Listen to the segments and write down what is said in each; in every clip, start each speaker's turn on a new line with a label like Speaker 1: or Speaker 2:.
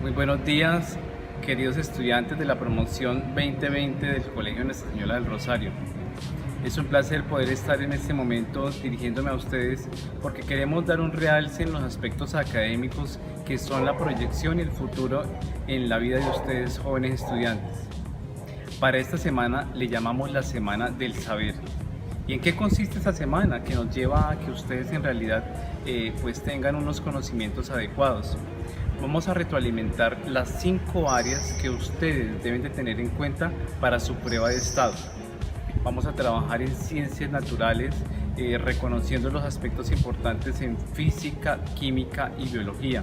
Speaker 1: Muy buenos días, queridos estudiantes de la promoción 2020 del Colegio Nuestra Señora del Rosario. Es un placer poder estar en este momento dirigiéndome a ustedes porque queremos dar un realce en los aspectos académicos que son la proyección y el futuro en la vida de ustedes, jóvenes estudiantes. Para esta semana le llamamos la Semana del Saber. ¿Y en qué consiste esta semana? Que nos lleva a que ustedes en realidad pues tengan unos conocimientos adecuados. Vamos a retroalimentar las 5 áreas que ustedes deben de tener en cuenta para su prueba de estado. Vamos a trabajar en ciencias naturales, reconociendo los aspectos importantes en física, química y biología.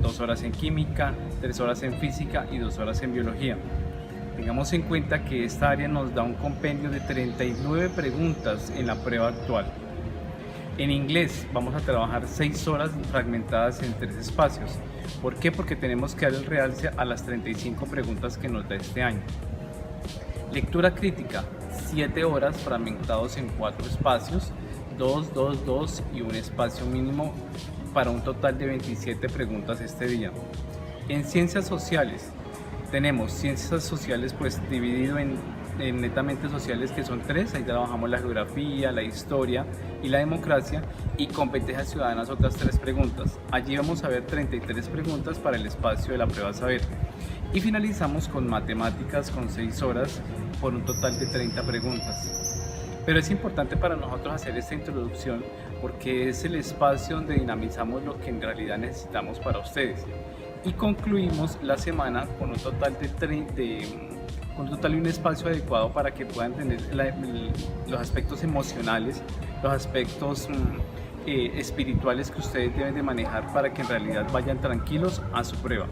Speaker 1: 2 horas en química, 3 horas en física y 2 horas en biología. Tengamos en cuenta que esta área nos da un compendio de 39 preguntas en la prueba actual. En inglés vamos a trabajar 6 horas fragmentadas en 3 espacios. ¿Por qué? Porque tenemos que dar el realce a las 35 preguntas que nos da este año. Lectura crítica, 7 horas fragmentados en 4 espacios, 2, 2, 2 y un espacio mínimo para un total de 27 preguntas este día. En ciencias sociales, tenemos ciencias sociales pues dividido en netamente sociales, que son 3, ahí trabajamos la geografía, la historia y la democracia, y competencias ciudadanas otras 3 preguntas. Allí vamos a ver 33 preguntas para el espacio de la prueba saber. Y finalizamos con matemáticas con 6 horas por un total de 30 preguntas. Pero es importante para nosotros hacer esta introducción porque es el espacio donde dinamizamos lo que en realidad necesitamos para ustedes. Y concluimos la semana con un total y un espacio adecuado para que puedan tener los aspectos emocionales, los aspectos espirituales que ustedes deben de manejar para que en realidad vayan tranquilos a su prueba.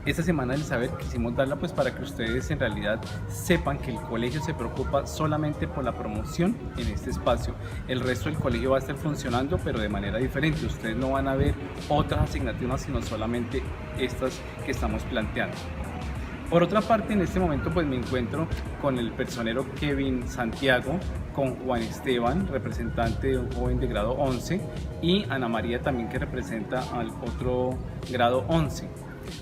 Speaker 1: Esta semana del saber quisimos darla pues para que ustedes en realidad sepan que el colegio se preocupa solamente por la promoción en este espacio. El resto del colegio va a estar funcionando pero de manera diferente. Ustedes no van a ver otras asignaturas sino solamente estas que estamos planteando. Por otra parte, en este momento pues me encuentro con el personero Kevin Santiago, con Juan Esteban, representante de un joven de grado 11, y Ana María también, que representa al otro grado 11.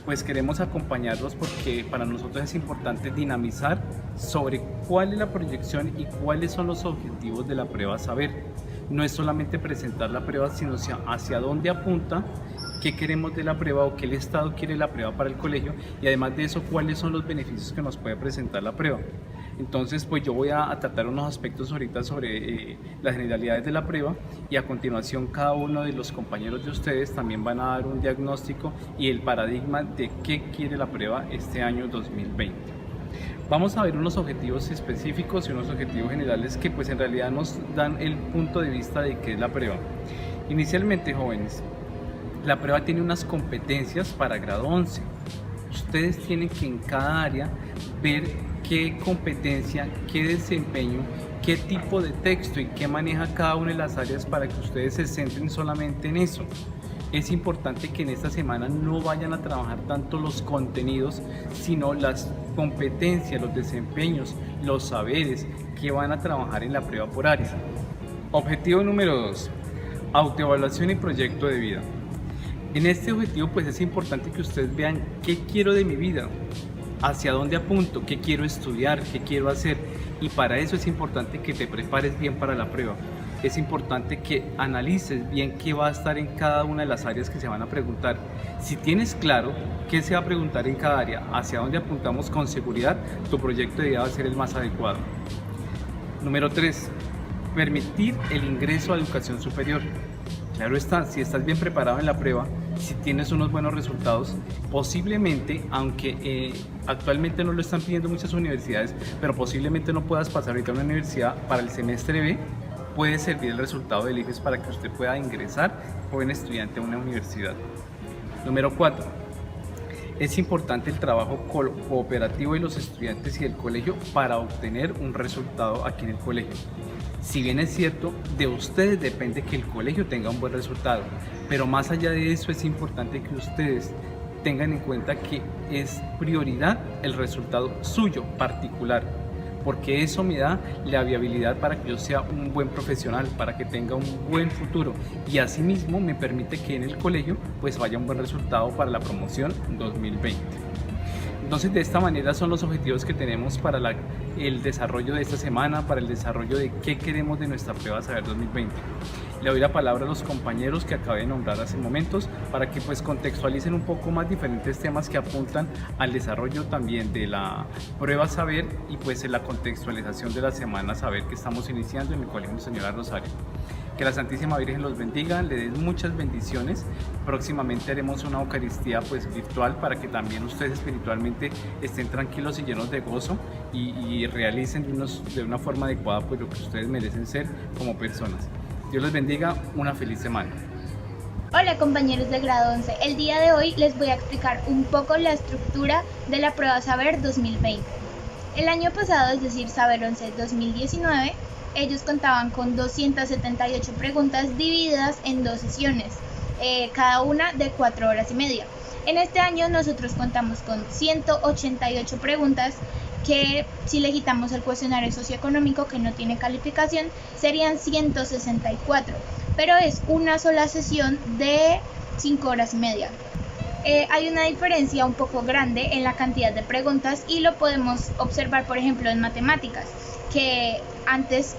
Speaker 1: Pues queremos acompañarlos porque para nosotros es importante dinamizar sobre cuál es la proyección y cuáles son los objetivos de la prueba saber. No es solamente presentar la prueba, sino hacia dónde apunta, qué queremos de la prueba o qué el Estado quiere la prueba para el colegio, y además de eso, cuáles son los beneficios que nos puede presentar la prueba. Entonces, pues yo voy a tratar unos aspectos ahorita sobre las generalidades de la prueba, y a continuación cada uno de los compañeros de ustedes también van a dar un diagnóstico y el paradigma de qué quiere la prueba este año 2020. Vamos a ver unos objetivos específicos y unos objetivos generales que pues en realidad nos dan el punto de vista de qué es la prueba. Inicialmente, jóvenes, la prueba tiene unas competencias para grado 11. Ustedes tienen que en cada área ver qué competencia, qué desempeño, qué tipo de texto y qué maneja cada una de las áreas para que ustedes se centren solamente en eso. Es importante que en esta semana no vayan a trabajar tanto los contenidos, sino las competencias, los desempeños, los saberes que van a trabajar en la prueba por área. Objetivo número 2, autoevaluación y proyecto de vida. En este objetivo pues es importante que ustedes vean qué quiero de mi vida, hacia dónde apunto, qué quiero estudiar, qué quiero hacer, y para eso es importante que te prepares bien para la prueba. Es importante que analices bien qué va a estar en cada una de las áreas que se van a preguntar. Si tienes claro qué se va a preguntar en cada área, hacia dónde apuntamos con seguridad, tu proyecto de vida va a ser el más adecuado. Número 3, permitir el ingreso a educación superior. Claro está, si estás bien preparado en la prueba, si tienes unos buenos resultados, posiblemente, aunque actualmente no lo están pidiendo muchas universidades, pero posiblemente no puedas pasar ahorita a una universidad para el semestre B, puede servir el resultado del IFES para que usted pueda ingresar, joven estudiante, a una universidad. Número 4. Es importante el trabajo cooperativo de los estudiantes y del colegio para obtener un resultado aquí en el colegio. Si bien es cierto, de ustedes depende que el colegio tenga un buen resultado, pero más allá de eso es importante que ustedes tengan en cuenta que es prioridad el resultado suyo particular. porque eso me da la viabilidad para que yo sea un buen profesional, para que tenga un buen futuro, y asimismo me permite que en el colegio pues vaya un buen resultado para la promoción 2020. Entonces, de esta manera son los objetivos que tenemos para el desarrollo de esta semana, para el desarrollo de qué queremos de nuestra prueba Saber 2020. Le doy la palabra a los compañeros que acabé de nombrar hace momentos para que pues contextualicen un poco más diferentes temas que apuntan al desarrollo también de la prueba Saber y pues en la contextualización de la semana Saber que estamos iniciando en el Colegio Señora Rosario. Que la Santísima Virgen los bendiga, le den muchas bendiciones. Próximamente haremos una Eucaristía pues virtual para que también ustedes espiritualmente estén tranquilos y llenos de gozo y realicen de una forma adecuada pues lo que ustedes merecen ser como personas. Dios les bendiga, una feliz semana.
Speaker 2: Hola compañeros de grado 11, el día de hoy les voy a explicar un poco la estructura de la prueba Saber 2020. El año pasado, es decir, Saber 11 2019, ellos contaban con 278 preguntas divididas en 2 sesiones, cada una de 4 horas y media. En este año nosotros contamos con 188 preguntas que si le quitamos el cuestionario socioeconómico que no tiene calificación serían 164, pero es una sola sesión de 5 horas y media. Hay una diferencia un poco grande en la cantidad de preguntas y lo podemos observar por ejemplo en matemáticas, que antes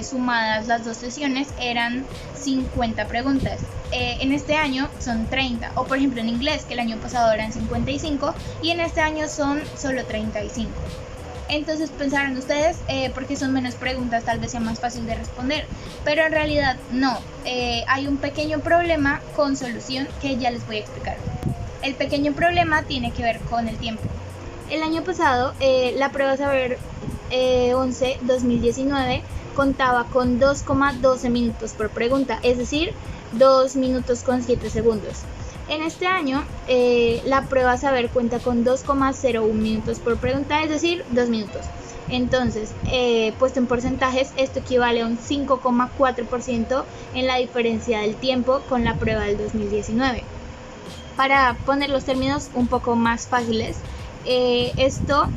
Speaker 2: sumadas las 2 sesiones eran 50 preguntas, en este año son 30, o por ejemplo en inglés que el año pasado eran 55 y en este año son solo 35. Entonces pensarán ustedes, porque son menos preguntas tal vez sea más fácil de responder, pero en realidad no, hay un pequeño problema con solución que ya les voy a explicar. El pequeño problema tiene que ver con el tiempo. El año pasado la prueba Saber 11 2019 contaba con 2,12 minutos por pregunta, es decir, 2 minutos con 7 segundos. En este año la prueba Saber cuenta con 2,01 minutos por pregunta, es decir, 2 minutos. Entonces, puesto en porcentajes, esto equivale a un 5,4% en la diferencia del tiempo con la prueba del 2019. Para poner los términos un poco más fáciles, esto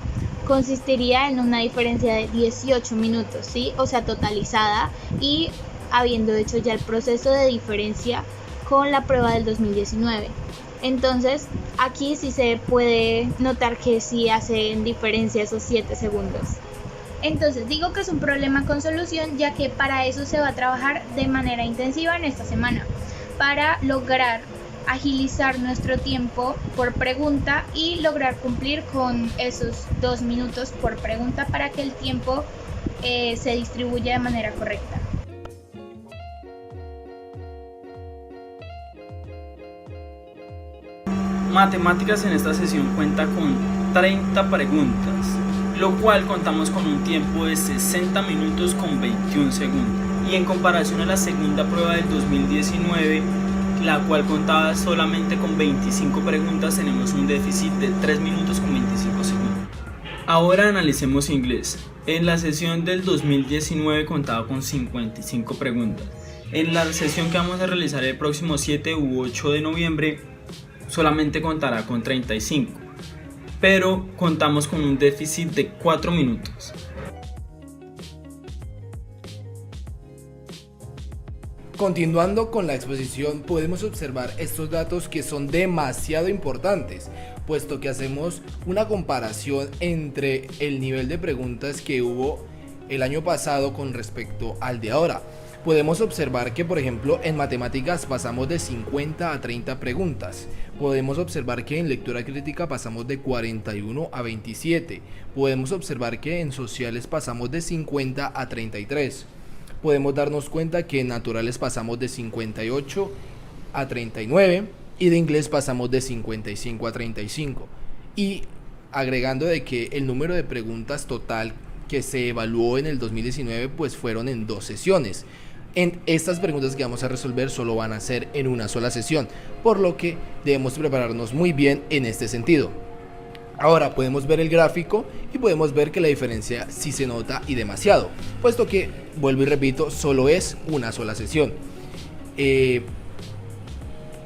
Speaker 2: consistiría en una diferencia de 18 minutos, ¿sí? O sea, totalizada y habiendo hecho ya el proceso de diferencia con la prueba del 2019. Entonces, aquí sí se puede notar que sí hacen diferencia esos 7 segundos. Entonces, digo que es un problema con solución, ya que para eso se va a trabajar de manera intensiva en esta semana, para lograr agilizar nuestro tiempo por pregunta y lograr cumplir con esos 2 minutos por pregunta para que el tiempo se distribuya de manera correcta.
Speaker 3: Matemáticas en esta sesión cuenta con 30 preguntas, lo cual contamos con un tiempo de 60 minutos con 21 segundos. Y en comparación a la segunda prueba del 2019, la cual contaba solamente con 25 preguntas, tenemos un déficit de 3 minutos con 25 segundos. Ahora analicemos inglés. En la sesión del 2019 contaba con 55 preguntas. En la sesión que vamos a realizar el próximo 7 u 8 de noviembre solamente contará con 35, pero contamos con un déficit de 4 minutos.
Speaker 4: Continuando con la exposición, podemos observar estos datos que son demasiado importantes, puesto que hacemos una comparación entre el nivel de preguntas que hubo el año pasado con respecto al de ahora. Podemos observar que, por ejemplo, en matemáticas pasamos de 50 a 30 preguntas. Podemos observar que en lectura crítica pasamos de 41 a 27. Podemos observar que en sociales pasamos de 50 a 33. Podemos darnos cuenta que en naturales pasamos de 58 a 39 y de inglés pasamos de 55 a 35. Y agregando de que el número de preguntas total que se evaluó en el 2019 pues fueron en 2 sesiones. En estas preguntas que vamos a resolver solo van a ser en una sola sesión, por lo que debemos prepararnos muy bien en este sentido. Ahora podemos ver el gráfico y podemos ver que la diferencia sí se nota y demasiado, puesto que, vuelvo y repito, solo es una sola sesión.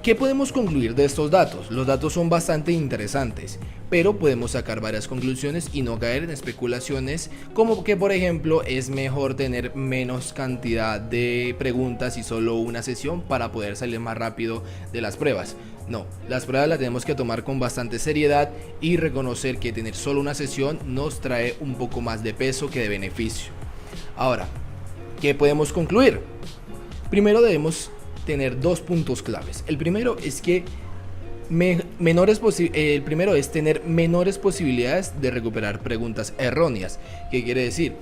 Speaker 4: ¿Qué podemos concluir de estos datos? Los datos son bastante interesantes, pero podemos sacar varias conclusiones y no caer en especulaciones como que, por ejemplo, es mejor tener menos cantidad de preguntas y solo una sesión para poder salir más rápido de las pruebas. No, las pruebas las tenemos que tomar con bastante seriedad y reconocer que tener solo una sesión nos trae un poco más de peso que de beneficio. Ahora, ¿qué podemos concluir? Primero debemos tener dos puntos claves. El primero es que tener menores posibilidades de recuperar preguntas erróneas. ¿Qué quiere decir?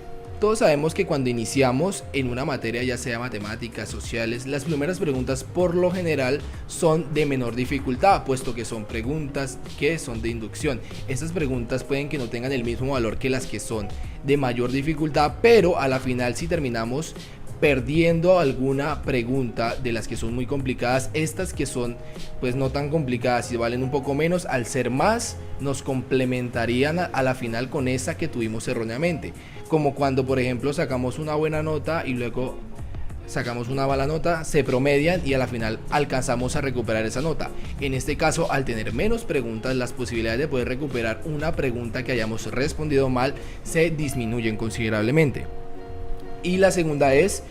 Speaker 4: Todos sabemos que cuando iniciamos en una materia, ya sea matemáticas, sociales, las primeras preguntas por lo general son de menor dificultad, puesto que son preguntas que son de inducción. Estas preguntas pueden que no tengan el mismo valor que las que son de mayor dificultad, pero a la final, si terminamos perdiendo alguna pregunta de las que son muy complicadas, estas que son pues no tan complicadas y valen un poco menos, al ser más nos complementarían a la final con esa que tuvimos erróneamente, como cuando por ejemplo sacamos una buena nota y luego sacamos una mala nota, se promedian y a la final alcanzamos a recuperar esa nota. En este caso, al tener menos preguntas, las posibilidades de poder recuperar una pregunta que hayamos respondido mal se disminuyen considerablemente. Y la segunda es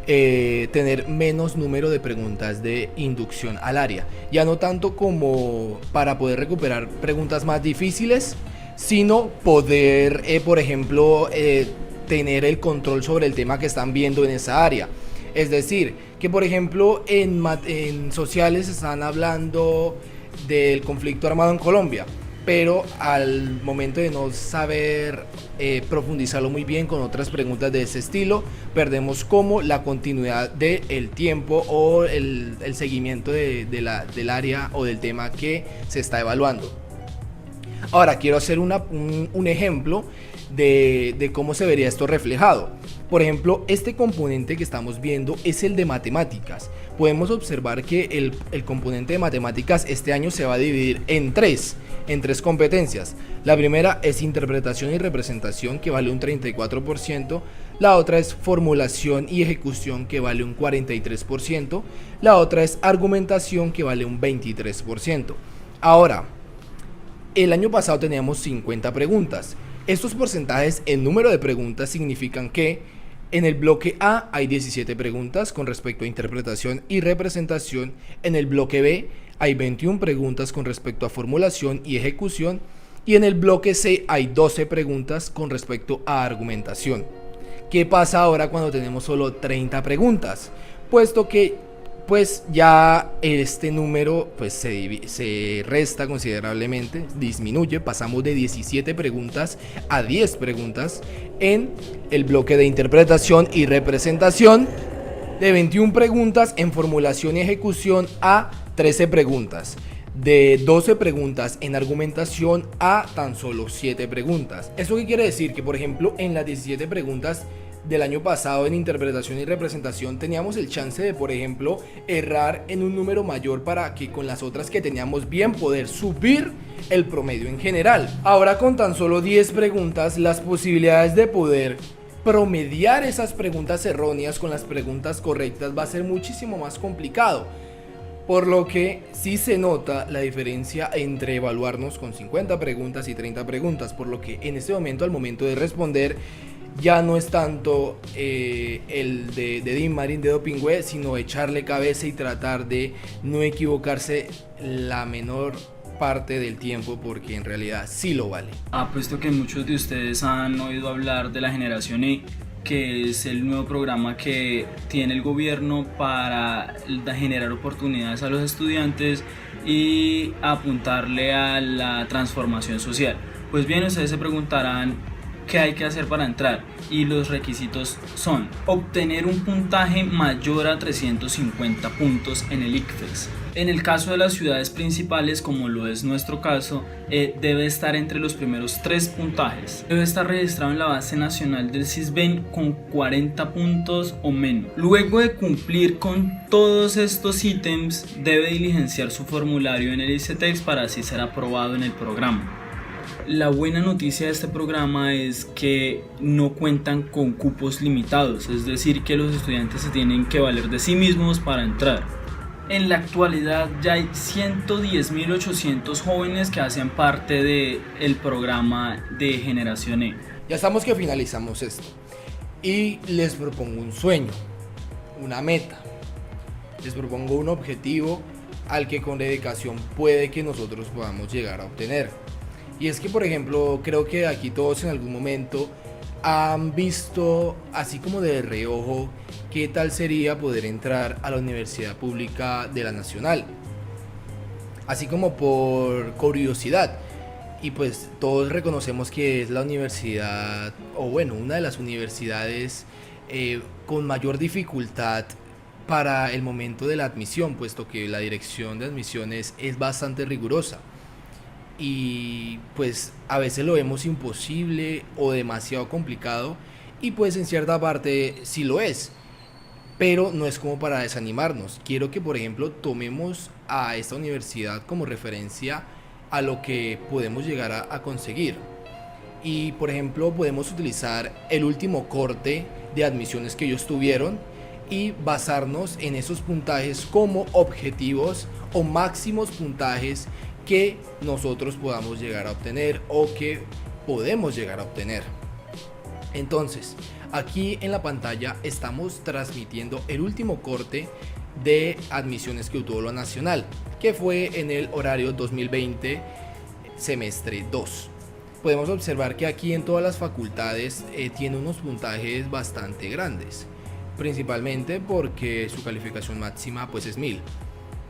Speaker 4: tener menos número de preguntas de inducción al área. Ya no tanto como para poder recuperar preguntas más difíciles, sino poder, por ejemplo, tener el control sobre el tema que están viendo en esa área. Es decir, que por ejemplo en sociales están hablando del conflicto armado en Colombia, pero al momento de no saber profundizarlo muy bien con otras preguntas de ese estilo, perdemos como la continuidad del tiempo o el seguimiento del área o del tema que se está evaluando. Ahora quiero hacer un ejemplo de cómo se vería esto reflejado. Por ejemplo, este componente que estamos viendo es el de matemáticas. Podemos observar que el componente de matemáticas este año se va a dividir en tres competencias. La primera es interpretación y representación, que vale un 34%. La otra es formulación y ejecución, que vale un 43%. La otra es argumentación, que vale un 23%. Ahora, el año pasado teníamos 50 preguntas. Estos porcentajes en número de preguntas significan que en el bloque A hay 17 preguntas con respecto a interpretación y representación. En el bloque B hay 21 preguntas con respecto a formulación y ejecución. Y en el bloque C hay 12 preguntas con respecto a argumentación. ¿Qué pasa ahora cuando tenemos solo 30 preguntas? Puesto que pues ya este número pues se resta considerablemente, disminuye, pasamos de 17 preguntas a 10 preguntas en el bloque de interpretación y representación, de 21 preguntas en formulación y ejecución a 13 preguntas, de 12 preguntas en argumentación a tan solo 7 preguntas. ¿Eso qué quiere decir? Que por ejemplo en las 17 preguntas del año pasado en interpretación y representación teníamos el chance de, por ejemplo, errar en un número mayor para que con las otras que teníamos bien poder subir el promedio en general. Ahora con tan solo 10 preguntas, las posibilidades de poder promediar esas preguntas erróneas con las preguntas correctas va a ser muchísimo más complicado. Por lo que sí se nota la diferencia entre evaluarnos con 50 preguntas y 30 preguntas, por lo que en este momento, al momento de responder, ya no es tanto el de Marín de Dopingüe, sino echarle cabeza y tratar de no equivocarse la menor parte del tiempo, porque en realidad sí lo vale.
Speaker 3: Apuesto que muchos de ustedes han oído hablar de la Generación E, que es el nuevo programa que tiene el gobierno para generar oportunidades a los estudiantes y apuntarle a la transformación social. Pues bien, ustedes se preguntarán qué hay que hacer para entrar, y los requisitos son obtener un puntaje mayor a 350 puntos en el ICFES. En el caso de las ciudades principales, como lo es nuestro caso, debe estar entre los primeros 3 puntajes. Debe estar registrado en la base nacional del Sisbén con 40 puntos o menos. Luego de cumplir con todos estos ítems, debe diligenciar su formulario en el ICETEX para así ser aprobado en el programa. La buena noticia de este programa es que no cuentan con cupos limitados, es decir, que los estudiantes se tienen que valer de sí mismos para entrar. En la actualidad ya hay 110.800 jóvenes que hacen parte del programa de Generación E.
Speaker 4: Ya estamos que finalizamos esto y les propongo un sueño, una meta, les propongo un objetivo al que con dedicación puede que nosotros podamos llegar a obtener. Y es que, por ejemplo, creo que aquí todos en algún momento han visto, así como de reojo, qué tal sería poder entrar a la Universidad Pública de la Nacional, así como por curiosidad. Y pues todos reconocemos que es la universidad, o bueno, una de las universidades con mayor dificultad para el momento de la admisión, puesto que la dirección de admisiones es bastante rigurosa. Y pues a veces lo vemos imposible o demasiado complicado, y pues en cierta parte sí lo es, pero no es como para desanimarnos. Quiero que, por ejemplo, tomemos a esta universidad como referencia a lo que podemos llegar a conseguir. Y por ejemplo podemos utilizar el último corte de admisiones que ellos tuvieron y basarnos en esos puntajes como objetivos o máximos puntajes que nosotros podamos llegar a obtener o que podemos llegar a obtener. Entonces, aquí en la pantalla estamos transmitiendo el último corte de admisiones que obtuvo la Nacional, que fue en el horario 2020 semestre 2. Podemos observar que aquí en todas las facultades tiene unos puntajes bastante grandes, principalmente porque su calificación máxima pues es 1000.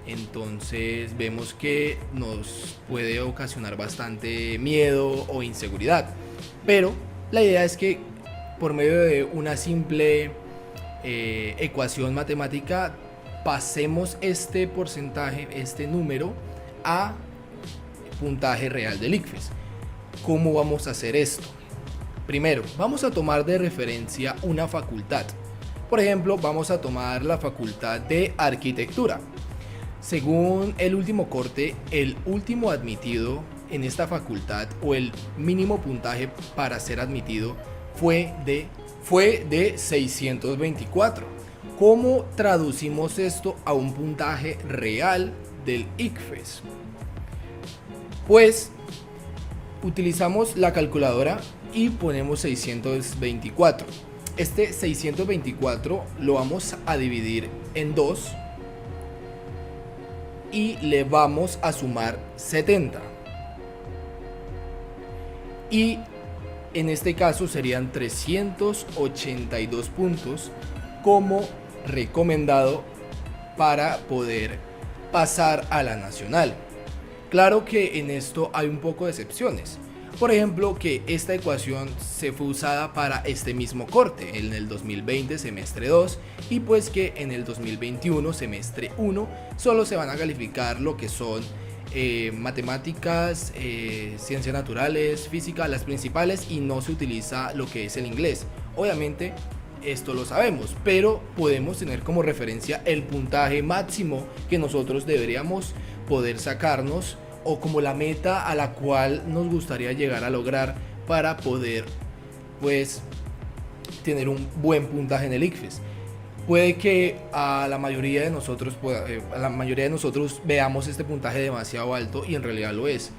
Speaker 4: Entonces vemos que nos puede ocasionar bastante miedo o inseguridad, pero la idea es que por medio de una simple ecuación matemática pasemos este porcentaje, este número, a puntaje real del ICFES. ¿Cómo vamos a hacer esto? Primero, vamos a tomar de referencia una facultad. Por ejemplo, vamos a tomar la facultad de arquitectura. Según el último corte, el último admitido en esta facultad, o el mínimo puntaje para ser admitido, fue de 624. ¿Cómo traducimos esto a un puntaje real del ICFES? Pues utilizamos la calculadora y ponemos 624. Este 624 lo vamos a dividir en 2 y le vamos a sumar 70. Y en este caso serían 382 puntos como recomendado para poder pasar a la nacional. Claro que en esto hay un poco de excepciones. Por ejemplo, que esta ecuación se fue usada para este mismo corte en el 2020 semestre 2, y pues que en el 2021 semestre 1 solo se van a calificar lo que son matemáticas, ciencias naturales, física, las principales, y no se utiliza lo que es el inglés. Obviamente esto lo sabemos, pero podemos tener como referencia el puntaje máximo que nosotros deberíamos poder sacarnos, o como la meta a la cual nos gustaría llegar a lograr para poder pues tener un buen puntaje en el ICFES. Puede que a la mayoría de nosotros veamos este puntaje demasiado alto, y en realidad lo es,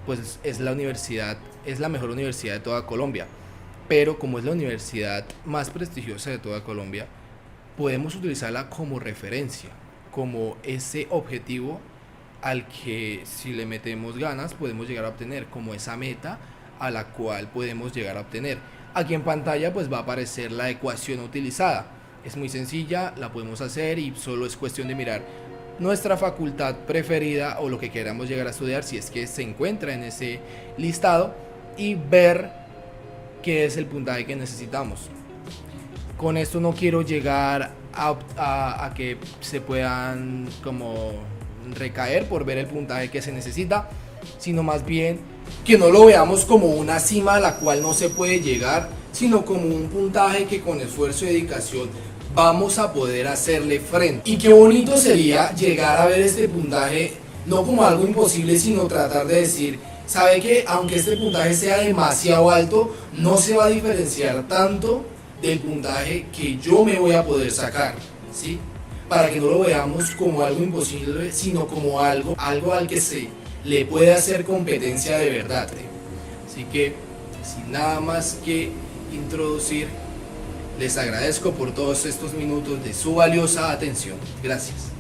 Speaker 4: pues es la universidad, es la mejor universidad de toda Colombia. Pero como es la universidad más prestigiosa de toda Colombia, podemos utilizarla como referencia, como ese objetivo al que, si le metemos ganas, podemos llegar a obtener, como esa meta a la cual podemos llegar a obtener. Aquí en pantalla pues va a aparecer la ecuación utilizada. Es muy sencilla, la podemos hacer y solo es cuestión de mirar nuestra facultad preferida o lo que queramos llegar a estudiar, si es que se encuentra en ese listado, y ver qué es el puntaje que necesitamos. Con esto no quiero llegar a que se puedan como recaer por ver el puntaje que se necesita, sino más bien que no lo veamos como una cima a la cual no se puede llegar, sino como un puntaje que con esfuerzo y dedicación vamos a poder hacerle frente. Y qué bonito sería llegar a ver este puntaje no como algo imposible, sino tratar de decir, sabe que aunque este puntaje sea demasiado alto, no se va a diferenciar tanto del puntaje que yo me voy a poder sacar, ¿sí? para que no lo veamos como algo imposible, sino como algo al que se le puede hacer competencia de verdad. Así que, sin nada más que introducir, les agradezco por todos estos minutos de su valiosa atención. Gracias.